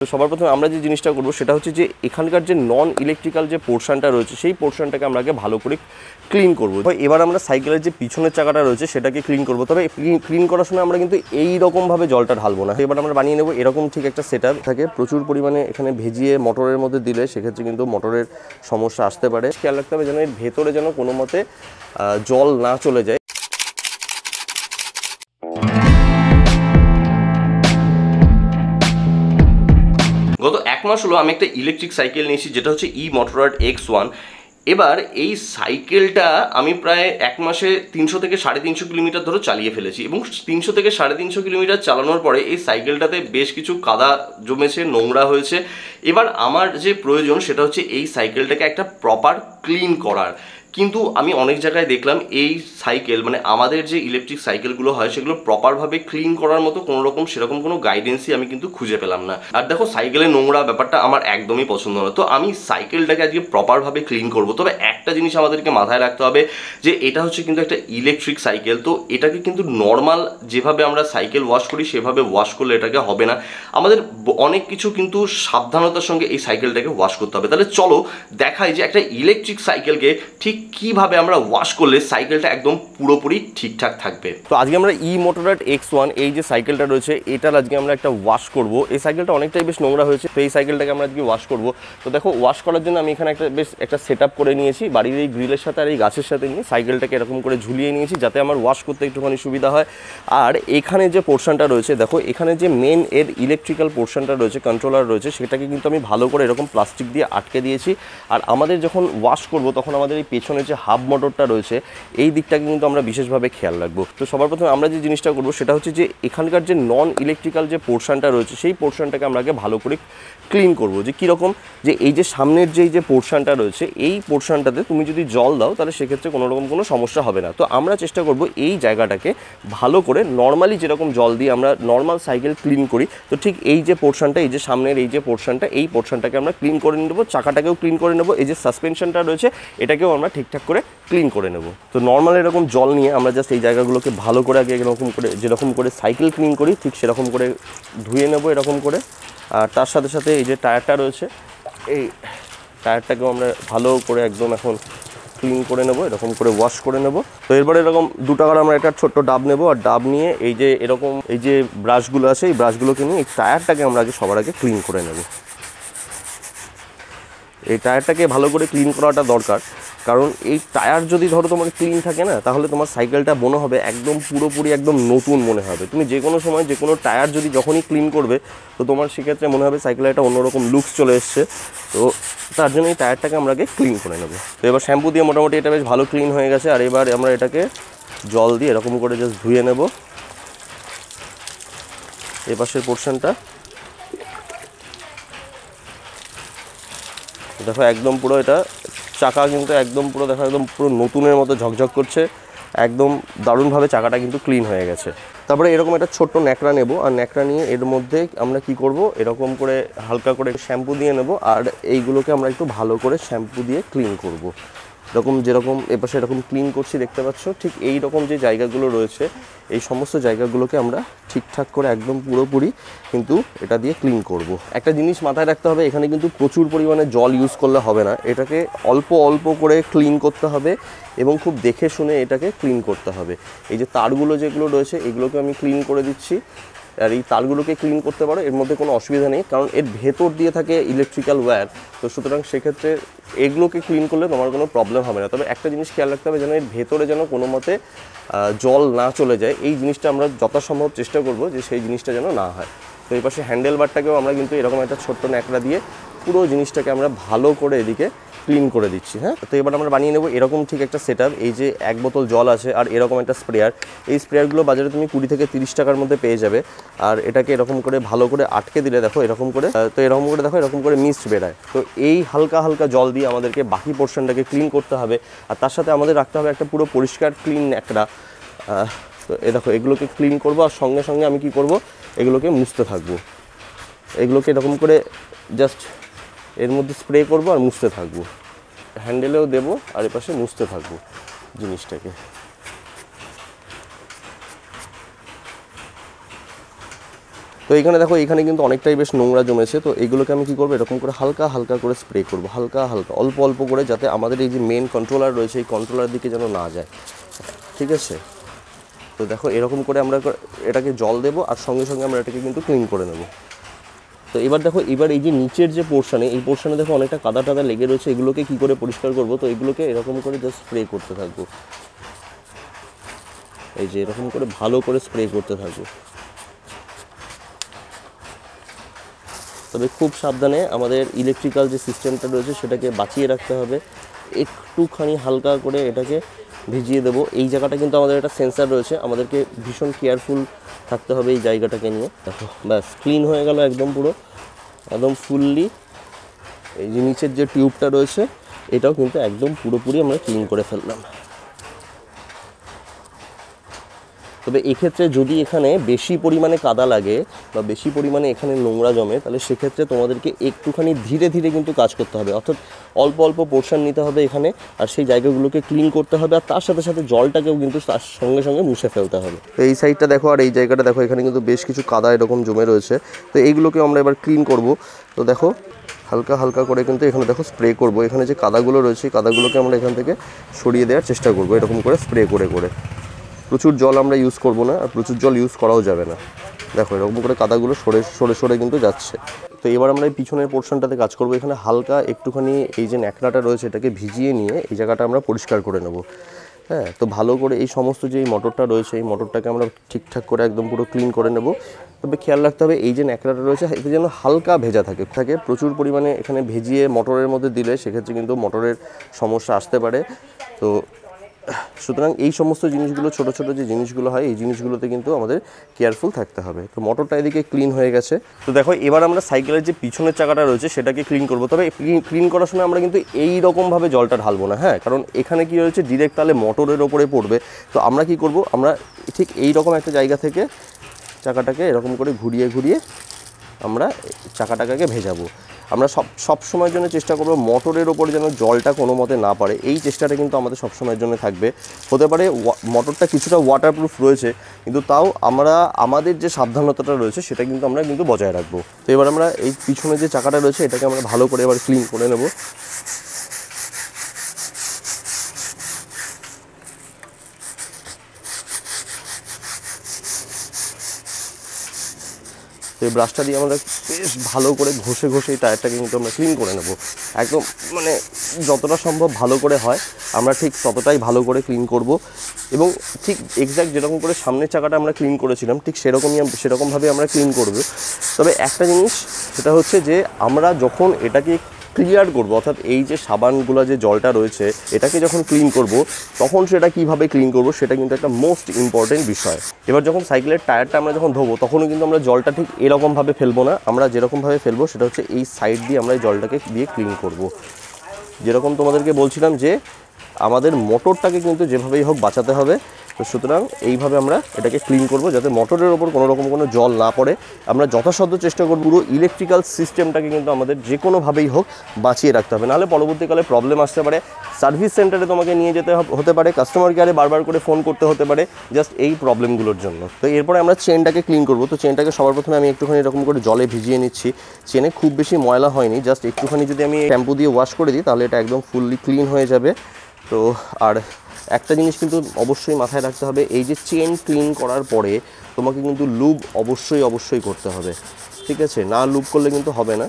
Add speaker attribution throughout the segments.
Speaker 1: তো সবার প্রথমে আমরা যে জিনিসটা করব সেটা হচ্ছে যে এখানকার যে নন ইলেকট্রিক্যাল যে পোর্শনটা রয়েছে সেই পোর্শনটাকে আমরা আগে ভালো করে ক্লিন করব। এবার আমরা সাইকেলের যে পিছনের চাকাটা রয়েছে সেটাকে ক্লিন করব। তবে ক্লিন করার সময় আমরা কিন্তু এই রকমভাবে জলটা ঢালবো না। এবার আমরা বানিয়ে নেব এরকম ঠিক একটা সেটআপ থাকে, প্রচুর পরিমাণে এখানে ভিজিয়ে মোটরের মধ্যে দিলে সেক্ষেত্রে কিন্তু মোটরের সমস্যা আসতে পারে। খেয়াল রাখতে হবে যেন এর ভেতরে যেন কোনো মতে জল না চলে যায়। গত এক মাস হলো আমি একটা ইলেকট্রিক সাইকেল নিয়েছি, যেটা হচ্ছে ই-মোটররাড X1। এবার এই সাইকেলটা আমি প্রায় এক মাসে 300 থেকে 350 কিলোমিটার ধরে চালিয়ে ফেলেছি, এবং 300 থেকে 350 কিলোমিটার চালানোর পরে এই সাইকেলটাতে বেশ কিছু কাদা জমেছে, নোংরা হয়েছে। এবার আমার যে প্রয়োজন সেটা হচ্ছে এই সাইকেলটাকে একটা প্রপার ক্লিন করার। কিন্তু আমি অনেক জায়গায় দেখলাম এই সাইকেল মানে আমাদের যে ইলেকট্রিক সাইকেলগুলো হয় সেগুলো প্রপারভাবে ক্লিন করার মতো কোনো রকম সেরকম কোনো গাইডেন্সই আমি কিন্তু খুঁজে পেলাম না। আর দেখো, সাইকেলের নোংরা ব্যাপারটা আমার একদমই পছন্দ না। তো আমি সাইকেলটাকে আজকে প্রপারভাবে ক্লিন করব। তবে একটা জিনিস আমাদেরকে মাথায় রাখতে হবে যে এটা হচ্ছে কিন্তু একটা ইলেকট্রিক সাইকেল, তো এটাকে কিন্তু নর্মাল যেভাবে আমরা সাইকেল ওয়াশ করি সেভাবে ওয়াশ করলে এটাকে হবে না। আমাদের অনেক কিছু কিন্তু সাবধানতার সঙ্গে এই সাইকেলটাকে ওয়াশ করতে হবে। তাহলে চলো দেখাই যে একটা ইলেকট্রিক সাইকেলকে ঠিক কিভাবে আমরা ওয়াশ করলে সাইকেলটা একদম পুরোপুরি ঠিকঠাক থাকবে। তো আজকে আমরা ই-মোটররাড X1 এই যে সাইকেলটা রয়েছে এটার আজকে আমরা একটা ওয়াশ করব। এই সাইকেলটা অনেকটাই বেশ নোংরা হয়েছে, তো এই সাইকেলটাকে আমরা আজকে ওয়াশ করব। তো দেখো, ওয়াশ করার জন্য আমি এখানে একটা সেটআপ করে নিয়েছি, বাড়ির এই গ্রিলের সাথে আর এই গাছের সাথে নিয়ে সাইকেলটাকে এরকম করে ঝুলিয়ে নিয়েছি যাতে আমার ওয়াশ করতে একটুখানি সুবিধা হয়। আর এখানে যে পোর্শনটা রয়েছে দেখো, এখানে যে মেন এর ইলেকট্রিক্যাল পোর্শনটা রয়েছে, কন্ট্রোলার রয়েছে, সেটাকে কিন্তু আমি ভালো করে এরকম প্লাস্টিক দিয়ে আটকে দিয়েছি। আর আমাদের যখন ওয়াশ করব তখন আমাদের এই পেছনে যে হাব মোটরটা রয়েছে এই দিকটাকে কিন্তু আমরা বিশেষভাবে খেয়াল রাখবো। তো সবার প্রথমে আমরা যে জিনিসটা করব সেটা হচ্ছে যে এখানকার যে নন ইলেকট্রিক্যাল যে পোর্শনটা রয়েছে সেই পোর্শনটাকে আমরা আগে ভালো করে ক্লিন করব। যে কীরকম, যে এই যে সামনের যে পোর্শনটা রয়েছে এই পোর্শনটাতে তুমি যদি জল দাও তাহলে সেক্ষেত্রে কোনো রকম কোনো সমস্যা হবে না। তো আমরা চেষ্টা করব এই জায়গাটাকে ভালো করে নর্মালি যেরকম জল দিয়ে আমরা নর্মাল সাইকেল ক্লিন করি, তো ঠিক এই যে পোর্শনটা, এই যে সামনের এই যে পোর্শনটা, এই পোর্শনটাকে আমরা ক্লিন করে নেবো, চাকাটাকেও ক্লিন করে নেবো, এই যে সাসপেনশনটা রয়েছে এটাকেও আমরা ঠিকঠাক করে ক্লিন করে নেব। তো নর্মাল এরকম জল নিয়ে আমরা জাস্ট এই জায়গাগুলোকে ভালো করে আগে এরকম করে যেরকম করে সাইকেল ক্লিন করি ঠিক সেরকম করে ধুয়ে নেব এরকম করে। আর তার সাথে সাথে এই যে টায়ারটা রয়েছে এই টায়ারটাকেও আমরা ভালো করে একদম এখন ক্লিন করে নেব, এরকম করে ওয়াশ করে নেব। তো এরপরে এরকম 2 টাকার আমরা একটা ছোট্ট ডাব নেব, আর ডাব নিয়ে এই যে এরকম এই যে ব্রাশগুলো আছে এই ব্রাশগুলোকে নিয়ে এই টায়ারটাকে আমরা আগে সবার আগে ক্লিন করে নেব। এই টায়ারটাকে ভালো করে ক্লিন করাটা দরকার, কারণ এই টায়ার যদি ধরো তোমার ক্লিন থাকে না তাহলে তোমার সাইকেলটা মনে হবে একদম পুরোপুরি একদম নতুন মনে হবে। তুমি যে কোনো সময় যে কোনো টায়ার যদি যখনই ক্লিন করবে তো তোমার সেক্ষেত্রে মনে হবে সাইকেলের একটা অন্যরকম লুকস চলে এসছে। তো তার জন্য এই টায়ারটাকে আমরা আগে ক্লিন করে নেব। তো এবার শ্যাম্পু দিয়ে মোটামুটি এটা বেশ ভালো ক্লিন হয়ে গেছে। আর এবার আমরা এটাকে জল দিয়ে এরকম করে জাস্ট ধুয়ে নেব এই পাশের পোর্শনটা। দেখো একদম পুরো এটা চাকা কিন্তু একদম পুরো দেখো একদম পুরো নতুনের মতো ঝকঝক করছে, একদম দারুণভাবে চাকাটা কিন্তু ক্লিন হয়ে গেছে। তারপরে এরকম একটা ছোট্ট ন্যাকড়া নেব, আর ন্যাকড়া নিয়ে এর মধ্যে আমরা কি করব, এরকম করে হালকা করে শ্যাম্পু দিয়ে নেব, আর এইগুলোকে আমরা একটু ভালো করে শ্যাম্পু দিয়ে ক্লিন করব। এরকম যেরকম এপাশে এরকম ক্লিন করছি দেখতে পাচ্ছ, ঠিক এই রকম যে জায়গাগুলো রয়েছে এই সমস্ত জায়গাগুলোকে আমরা ঠিকঠাক করে একদম পুরোপুরি কিন্তু এটা দিয়ে ক্লিন করব। একটা জিনিস মাথায় রাখতে হবে, এখানে কিন্তু প্রচুর পরিমাণে জল ইউজ করলে হবে না, এটাকে অল্প অল্প করে ক্লিন করতে হবে এবং খুব দেখে শুনে এটাকে ক্লিন করতে হবে। এই যে তারগুলো যেগুলো রয়েছে এগুলোকে আমি ক্লিন করে দিচ্ছি, আর এই তারগুলোকে ক্লিন করতে পারো, এর মধ্যে কোনো অসুবিধা নেই, কারণ এর ভেতর দিয়ে থাকে ইলেকট্রিক্যাল ওয়্যার। তো সুতরাং সেক্ষেত্রে এগুলোকে ক্লিন করলে তোমার কোনো প্রবলেম হবে না। তবে একটা জিনিস খেয়াল রাখতে হবে যেন এর ভেতরে যেন কোনো মতে জল না চলে যায়, এই জিনিসটা আমরা যথাসম্ভব চেষ্টা করব যে সেই জিনিসটা যেন না হয়। তো এই পাশে হ্যান্ডেল বারটাকেও আমরা কিন্তু এরকম একটা ছোট্ট ন্যাকড়া দিয়ে পুরো জিনিসটাকে আমরা ভালো করে এদিকে ক্লিন করে দিচ্ছি। হ্যাঁ, তো এবার আমরা বানিয়ে নেব এরকম ঠিক একটা সেটআপ। এই যে 1 বোতল জল আছে আর এরকম একটা স্প্রেয়ার, এই স্প্রেয়ারগুলো বাজারে তুমি 20 থেকে 30 টাকার মধ্যে পেয়ে যাবে। আর এটাকে এরকম করে ভালো করে আটকে দিলে দেখো এরকম করে, তো এরকম করে দেখো এরকম করে মিস্ট বেরায়। তো এই হালকা হালকা জল দিয়ে আমাদেরকে বাকি পোর্শনটাকে ক্লিন করতে হবে। আর তার সাথে আমাদের রাখতে হবে একটা পুরো পরিষ্কার ক্লিন ন্যাকড়া। তো এ দেখো এগুলোকে ক্লিন করবো, আর সঙ্গে সঙ্গে আমি কি করব, এগুলোকে মুছতে থাকবো। এগুলোকে এরকম করে জাস্ট এর মধ্যে স্প্রে করব আর মুছতে থাকবো, হ্যান্ডেলেও দেবো আর এপাশে মুছতে থাকবো জিনিসটাকে। তো এখানে দেখো, এখানে কিন্তু অনেকটাই বেশ নোংরা জমেছে। তো এইগুলোকে আমি কী করবো, এরকম করে হালকা হালকা করে স্প্রে করবো, হালকা হালকা অল্প অল্প করে, যাতে আমাদের এই যে মেন কন্ট্রোলার রয়েছে এই কন্ট্রোলার দিকে যেন না যায়, ঠিক আছে। তো দেখো এরকম করে আমরা এটাকে জল দেবো আর সঙ্গে সঙ্গে আমরা এটাকে কিন্তু ক্লিন করে নেব। তো এবার দেখো, এবার এই যে নিচের যে পোর্শনে, এই পোর্শনে দেখো অনেকটা কাদা টাদা লেগে রয়েছে, এগুলোকে কী করে পরিষ্কার করবো। তো এগুলোকে এরকম করে জাস্ট স্প্রে করতে থাকবো, এই যে এরকম করে ভালো করে স্প্রে করতে থাকবো। তবে খুব সাবধানে আমাদের ইলেকট্রিক্যাল যে সিস্টেমটা রয়েছে সেটাকে বাঁচিয়ে রাখতে হবে। একটুখানি হালকা করে এটাকে ভিজিয়ে দেবো। এই জায়গাটা কিন্তু আমাদের একটা সেন্সার রয়েছে, আমাদেরকে ভীষণ কেয়ারফুল থাকতে হবে এই জায়গাটাকে নিয়ে। দেখো ব্যাস ক্লিন হয়ে গেল একদম, পুরো একদম ফুললি। এই যে নিচের যে টিউবটা রয়েছে এটাও কিন্তু একদম পুরোপুরি আমরা ক্লিন করে ফেললাম। তবে এক্ষেত্রে যদি এখানে বেশি পরিমাণে কাদা লাগে বা বেশি পরিমাণে এখানে নোংরা জমে, তাহলে সেক্ষেত্রে তোমাদেরকে একটুখানি ধীরে ধীরে কিন্তু কাজ করতে হবে, অর্থাৎ অল্প অল্প পোর্শন নিতে হবে এখানে, আর সেই জায়গাগুলোকে ক্লিন করতে হবে, আর তার সাথে সাথে জলটাকেও কিন্তু তার সঙ্গে সঙ্গে মুছে ফেলতে হবে। তো এই সাইডটা দেখো আর এই জায়গাটা দেখো, এখানে কিন্তু বেশ কিছু কাদা এরকম জমে রয়েছে। তো এইগুলোকে আমরা এবার ক্লিন করব। তো দেখো হালকা হালকা করে কিন্তু এখানে দেখো স্প্রে করব। এখানে যে কাদাগুলো রয়েছে কাদাগুলোকে আমরা এখান থেকে সরিয়ে দেওয়ার চেষ্টা করব, এরকম করে স্প্রে করে করে। প্রচুর জল আমরা ইউজ করব না, আর প্রচুর জল ইউজ করাও যাবে না। দেখো এরকম করে কাদাগুলো সরে সরে সরে কিন্তু যাচ্ছে। তো এবার আমরা এই পিছনের পোর্শনটাতে কাজ করব। এখানে হালকা একটুখানি এই যে ন্যাকড়াটা রয়েছে এটাকে ভিজিয়ে নিয়ে এই জায়গাটা আমরা পরিষ্কার করে নেব। হ্যাঁ, তো ভালো করে এই সমস্ত যে এই মোটরটা রয়েছে এই মোটরটাকে আমরা ঠিকঠাক করে একদম পুরো ক্লিন করে নেব। তবে খেয়াল রাখতে হবে এই যে ন্যাকড়াটা রয়েছে এতে যেন হালকা ভেজা থাকে। প্রচুর পরিমাণে এখানে ভিজিয়ে মোটরের মধ্যে দিলে সেক্ষেত্রে কিন্তু মোটরের সমস্যা আসতে পারে। তো সুতরাং এই সমস্ত জিনিসগুলো, ছোটো ছোটো যে জিনিসগুলো হয় এই জিনিসগুলোতে কিন্তু আমাদের কেয়ারফুল থাকতে হবে। তো মোটরটা এদিকে ক্লিন হয়ে গেছে। তো দেখো এবার আমরা সাইকেলের যে পিছনের চাকাটা রয়েছে সেটাকে ক্লিন করব। তবে ক্লিন করার সময় আমরা কিন্তু এই রকমভাবে জলটা ঢালবো না, হ্যাঁ, কারণ এখানে কি রয়েছে ডিরেক্ট তাহলে মোটরের ওপরে পড়বে। তো আমরা কি করব, আমরা ঠিক এই রকম একটা জায়গা থেকে চাকাটাকে এরকম করে ঘুরিয়ে ঘুরিয়ে আমরা চাকাটাকে ভেজাবো। আমরা সব সময়ের জন্য চেষ্টা করব মোটরের ওপরে যেন জলটা কোনো মতে না পারে, এই চেষ্টাটা কিন্তু আমাদের সব সময়ের জন্য থাকবে। হতে পারে মোটরটা কিছুটা ওয়াটারপ্রুফ রয়েছে, কিন্তু তাও আমরা আমাদের যে সাবধানতাটা রয়েছে সেটা কিন্তু আমরা কিন্তু বজায় রাখবো। তো এবার আমরা এই পিছনে যে চাকাটা রয়েছে এটাকে আমরা ভালো করে এবার ক্লিন করে নেব। তো এই ব্রাশটা দিয়ে আমরা বেশ ভালো করে ঘষে ঘষে এই টায়ারটাকে কিন্তু আমরা ক্লিন করে নেব। একদম মানে যতটা সম্ভব ভালো করে হয় আমরা ঠিক ততটাই ভালো করে ক্লিন করব, এবং ঠিক এক্স্যাক্ট যেরকম করে সামনের চাকাটা আমরা ক্লিন করেছিলাম ঠিক সেরকমভাবে আমরা ক্লিন করব। তবে একটা জিনিস সেটা হচ্ছে যে আমরা যখন এটাকে ক্লিয়ার করব, অর্থাৎ এই যে সাবানগুলো যে জলটা রয়েছে এটাকে যখন ক্লিন করব তখন সেটা কিভাবে ক্লিন করব সেটা কিন্তু একটা মোস্ট ইম্পর্টেন্ট বিষয়। এবার যখন সাইকেলের টায়ারটা আমরা যখন ধোবো তখনও কিন্তু আমরা জলটা ঠিক এরকমভাবে ফেলবো না, আমরা যেরকমভাবে ফেলবো সেটা হচ্ছে এই সাইড দিয়ে আমরা এই জলটাকে দিয়ে ক্লিন করব। যেরকম তোমাদেরকে বলছিলাম যে আমাদের মোটরটাকে কিন্তু যেভাবেই হোক বাঁচাতে হবে। তো সুতরাং এইভাবে আমরা এটাকে ক্লিন করব যাতে মোটরের ওপর কোনো রকম কোনো জল না পড়ে। আমরা যথাসাধ্য চেষ্টা করব পুরো ইলেকট্রিক্যাল সিস্টেমটাকে কিন্তু আমাদের যে কোনোভাবেই হোক বাঁচিয়ে রাখতে হবে, নাহলে পরবর্তীকালে প্রবলেম আসতে পারে। সার্ভিস সেন্টারে তোমাকে নিয়ে যেতে হতে পারে, কাস্টমার কেয়ারে বারবার করে ফোন করতে হতে পারে জাস্ট এই প্রবলেমগুলোর জন্য। তো এরপরে আমরা চেনটাকে ক্লিন করব। তো চেনটাকে সবার প্রথমে আমি একটুখানি এরকম করে জলে ভিজিয়ে নিচ্ছি। চেনে খুব বেশি ময়লা হয়নি, জাস্ট একটুখানি যদি আমি শ্যাম্পু দিয়ে ওয়াশ করে দিই তাহলে এটা একদম ফুললি ক্লিন হয়ে যাবে। তো আর একটা জিনিস কিন্তু অবশ্যই মাথায় রাখতে হবে, এই যে চেন ক্লিন করার পরে তোমাকে কিন্তু লুব অবশ্যই করতে হবে, ঠিক আছে? না লুব করলে কিন্তু হবে না।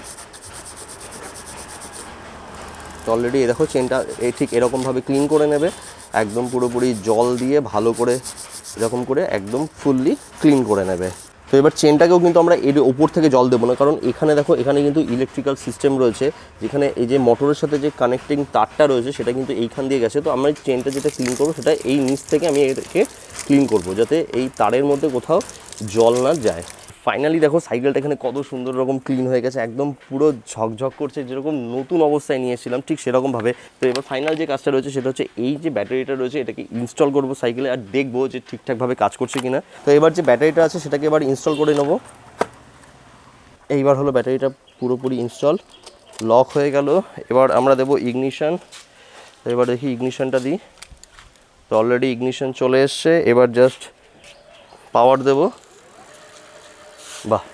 Speaker 1: তো অলরেডি দেখো চেনটা ঠিক এরকমভাবে ক্লিন করে নেবে, একদম পুরোপুরি জল দিয়ে ভালো করে এরকম করে একদম ফুললি ক্লিন করে নেবে। তো এবার চেনটাকেও কিন্তু আমরা এর ওপর থেকে জল দেবো না, কারণ এখানে দেখো এখানে কিন্তু ইলেকট্রিক্যাল সিস্টেম রয়েছে, যেখানে এই যে মোটরের সাথে যে কানেক্টিং তারটা রয়েছে সেটা কিন্তু এইখান দিয়ে গেছে। তো আমরা চেনটা যেটা ক্লিন করবো সেটা এই নিচ থেকে আমি এটাকে ক্লিন করব যাতে এই তারের মধ্যে কোথাও জল না যায়। ফাইনালি দেখো সাইকেলটা এখানে কত সুন্দর রকম ক্লিন হয়ে গেছে, একদম পুরো ঝকঝক করছে, যেরকম নতুন অবস্থায় নিয়েছিলাম ঠিক সেরকমভাবে। তো এবার ফাইনাল যে কাজটা রয়েছে সেটা হচ্ছে এই যে ব্যাটারিটা রয়েছে এটাকে ইনস্টল করবো সাইকেলে, আর দেখবো যে ঠিকঠাকভাবে কাজ করছে কিনা। তো এবার যে ব্যাটারিটা আছে সেটাকে এবার ইনস্টল করে নেবো। এইবার হলো ব্যাটারিটা পুরোপুরি ইনস্টল, লক হয়ে গেল। এবার আমরা দেবো ইগনিশন। তো এবার দেখি ইগনিশনটা দিই। তো অলরেডি ইগনিশন চলে এসছে, এবার জাস্ট পাওয়ার দেবো। বাহ,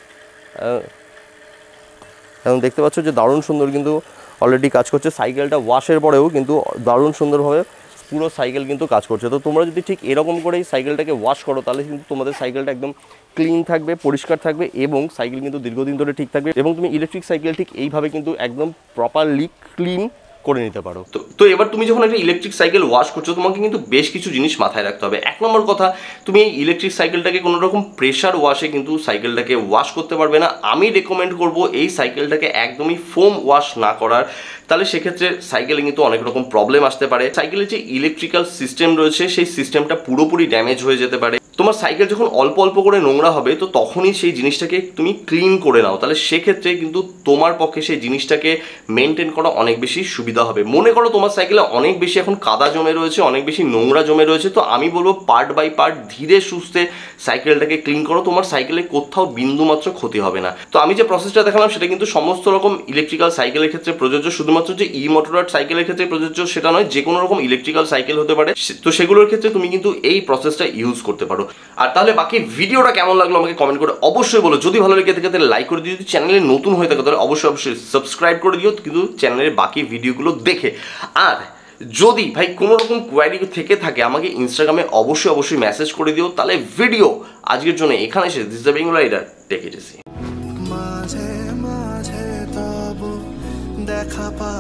Speaker 1: এখন দেখতে পাচ্ছ যে দারুণ সুন্দর কিন্তু অলরেডি কাজ করছে। সাইকেলটা ওয়াশের পরেও কিন্তু দারুণ সুন্দরভাবে পুরো সাইকেল কিন্তু কাজ করছে। তো তোমরা যদি ঠিক এরকম করেই সাইকেলটাকে ওয়াশ করো তাহলে কিন্তু তোমাদের সাইকেলটা একদম ক্লিন থাকবে, পরিষ্কার থাকবে এবং সাইকেল কিন্তু দীর্ঘদিন ধরে ঠিক থাকবে এবং তুমি ইলেকট্রিক সাইকেল ঠিক এইভাবে কিন্তু একদম প্রপারলি ক্লিন করে নিতে পারো। তো এবার তুমি যখন একটা ইলেকট্রিক সাইকেল ওয়াশ করছো তোমাকে কিন্তু বেশ কিছু জিনিস মাথায় রাখতে হবে। এক নম্বর কথা, তুমি এই ইলেকট্রিক সাইকেলটাকে কোনো রকম প্রেশার ওয়াশে কিন্তু সাইকেলটাকে ওয়াশ করতে পারবে না। আমি রেকমেন্ড করব এই সাইকেলটাকে একদমই ফোম ওয়াশ না করার, তাহলে সেক্ষেত্রে সাইকেলে কিন্তু অনেক রকম প্রবলেম আসতে পারে। সাইকেলের যে ইলেকট্রিক্যাল সিস্টেম রয়েছে সেই সিস্টেমটা পুরোপুরি ড্যামেজ হয়ে যেতে পারে। তোমার সাইকেল যখন অল্প অল্প করে নোংরা হবে তো তখনই সেই জিনিসটাকে তুমি ক্লিন করে নাও, তাহলে সেক্ষেত্রে কিন্তু তোমার পক্ষে সেই জিনিসটাকে মেনটেন করা অনেক বেশি সুবিধা হবে। মনে করো তোমার সাইকেলে অনেক বেশি এখন কাদা জমে রয়েছে, অনেক বেশি নোংরা জমে রয়েছে, তো আমি বলবো পার্ট বাই পার্ট ধীরে সুস্থে সাইকেলটাকে ক্লিন করো, তোমার সাইকেলে কোথাও বিন্দুমাত্র ক্ষতি হবে না। তো আমি যে প্রসেসটা দেখালাম সেটা কিন্তু সমস্ত রকম ইলেকট্রিক্যাল সাইকেলের ক্ষেত্রে প্রযোজ্য, শুধুমাত্র যে ই মোটরড সাইকেলের ক্ষেত্রে প্রযোজ্য সেটা নয়, যে কোনো রকম ইলেকট্রিক্যাল সাইকেল হতে পারে। তো সেগুলোর ক্ষেত্রে তুমি কিন্তু এই প্রসেসটা ইউজ করতে পারো। আর তাহলে বাকি ভিডিওটা কেমন লাগলো আমাকে কমেন্ট করে অবশ্যই বলো। যদি ভালো লেগে থাকে তাহলে লাইক করে দিও, যদি চ্যানেলে নতুন হয়ে থাকে তাহলে অবশ্যই সাবস্ক্রাইব করে দিও কিন্তু চ্যানেলের বাকি ভিডিওগুলো দেখে। আর যদি ভাই কোনো রকম কোয়ারি থেকে থাকে আমাকে ইনস্টাগ্রামে অবশ্যই মেসেজ করে দিও। তাহলে ভিডিও আজকের জন্য এখানে শেষ। This the Bengal rider, take it easy.
Speaker 2: মাঝে মাঝে তবু দেখা পা